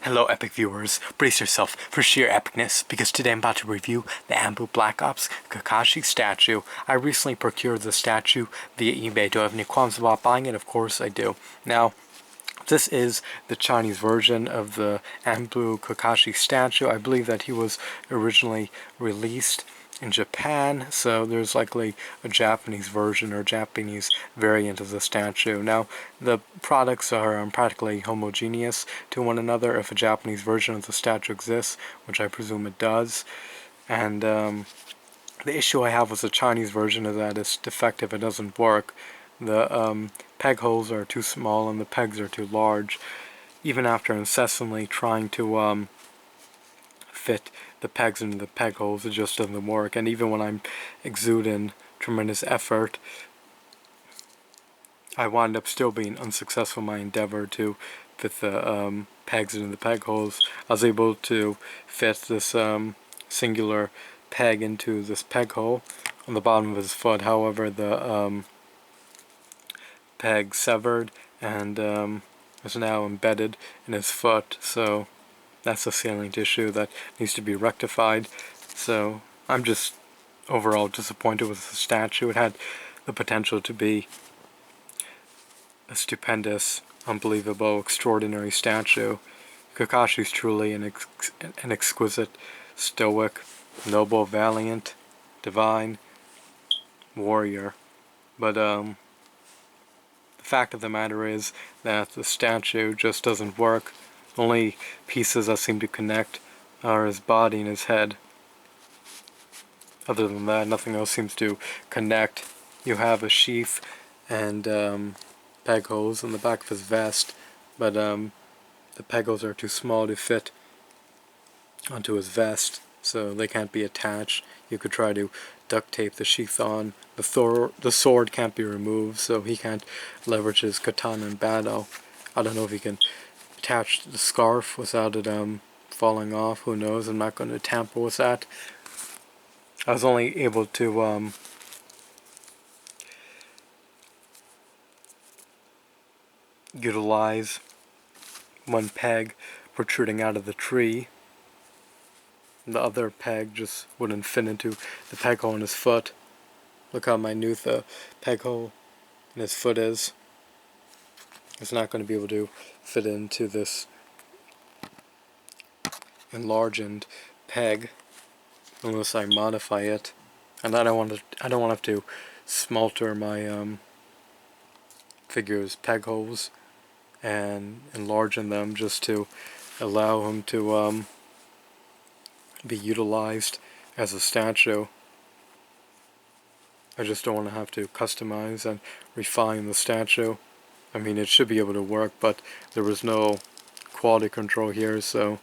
Hello epic viewers, brace yourself for sheer epicness because today I'm about to review the ANBU Black Ops Kakashi statue. I recently procured the statue via eBay. Do I have any qualms about buying it? Of course I do. Now, this is the Chinese version of the ANBU Kakashi statue. I believe that he was originally released in Japan, so there's likely a Japanese version or Japanese variant of the statue. Now, the products are practically homogeneous to one another if a Japanese version of the statue exists, which I presume it does. And the issue I have with the Chinese version is that it's defective, it doesn't work. The peg holes are too small and the pegs are too large. Even after incessantly trying to fit the pegs into the peg holes, it just doesn't work. And even when I'm exuding tremendous effort, I wind up still being unsuccessful in my endeavor to fit the pegs into the peg holes. I was able to fit this singular peg into this peg hole on the bottom of his foot. However, the peg severed and is now embedded in his foot, so that's a salient issue that needs to be rectified. So I'm just overall disappointed with the statue. It had the potential to be a stupendous, unbelievable, extraordinary statue. Kakashi's truly an exquisite, stoic, noble, valiant, divine warrior. But the fact of the matter is that the statue just doesn't work. The only pieces that seem to connect are his body and his head. Other than that, nothing else seems to connect. You have a sheath and peg holes in the back of his vest, but the peg holes are too small to fit onto his vest, so they can't be attached. You could try to duct tape the sheath on. The sword can't be removed, so he can't leverage his katana in battle. I don't know if he can attach the scarf without it falling off. Who knows? I'm not going to tamper with that. I was only able to utilize one peg protruding out of the tree. The other peg just wouldn't fit into the peg hole in his foot. Look how minute the peg hole in his foot is. It's not going to be able to fit into this enlarged peg unless I modify it. And I don't want to have to smolder my figure's peg holes and enlarge them just to allow him to be utilized as a statue. I just don't want to have to customize and refine the statue. I mean, it should be able to work, but there was no quality control here, so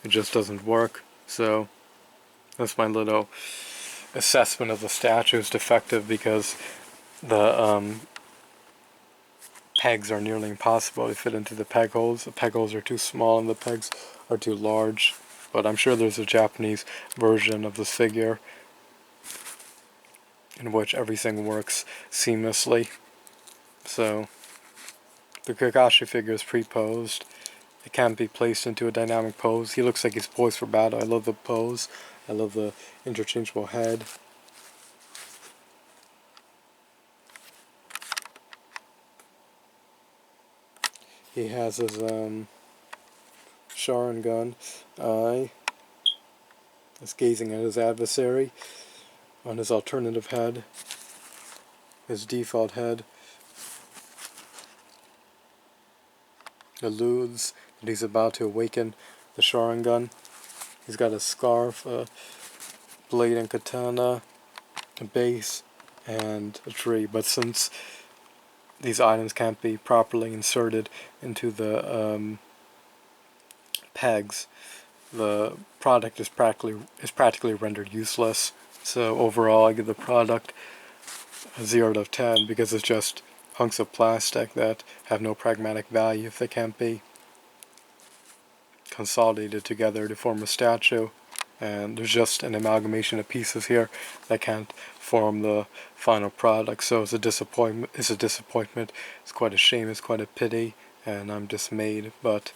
it just doesn't work. So that's my little assessment of the statue. Is defective because the pegs are nearly impossible to fit into the peg holes. The peg holes are too small and the pegs are too large. But I'm sure there's a Japanese version of this figure in which everything works seamlessly. So the Kakashi figure is pre-posed. It can't be placed into a dynamic pose. He looks like he's poised for battle. I love the pose. I love the interchangeable head. He has his Sharingan eye is gazing at his adversary on his alternative head. His default head alludes that he's about to awaken the Sharingan. He's got a scarf, a blade and katana, a base, and a tree. But since these items can't be properly inserted into the pegs, the product is practically rendered useless. So overall, I give the product a 0 out of 10 because it's just hunks of plastic that have no pragmatic value if they can't be consolidated together to form a statue. And there's just an amalgamation of pieces here that can't form the final product. So it's a disappointment. It's quite a shame. It's quite a pity, and I'm dismayed. But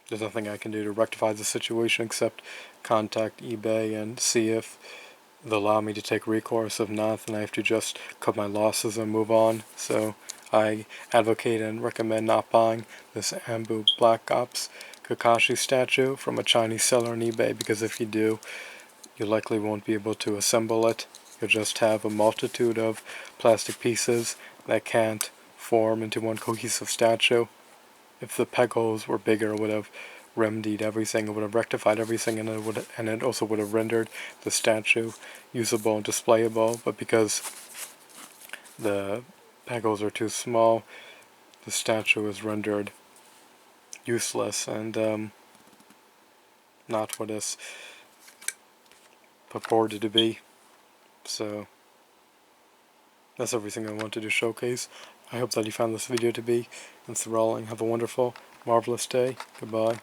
there's nothing I can do to rectify the situation except contact eBay and see if they'll allow me to take recourse. If not, then I have to just cut my losses and move on. So I advocate and recommend not buying this ANBU Black Ops Kakashi statue from a Chinese seller on eBay, because if you do, you likely won't be able to assemble it. You'll just have a multitude of plastic pieces that can't form into one cohesive statue. If the peg holes were bigger, it would have remedied everything, it would have rectified everything, and it also would have rendered the statue usable and displayable. But because the peg holes are too small, the statue is rendered useless and not what it's purported to be. So that's everything I wanted to showcase. I hope that you found this video to be enthralling. Have a wonderful, marvelous day. Goodbye.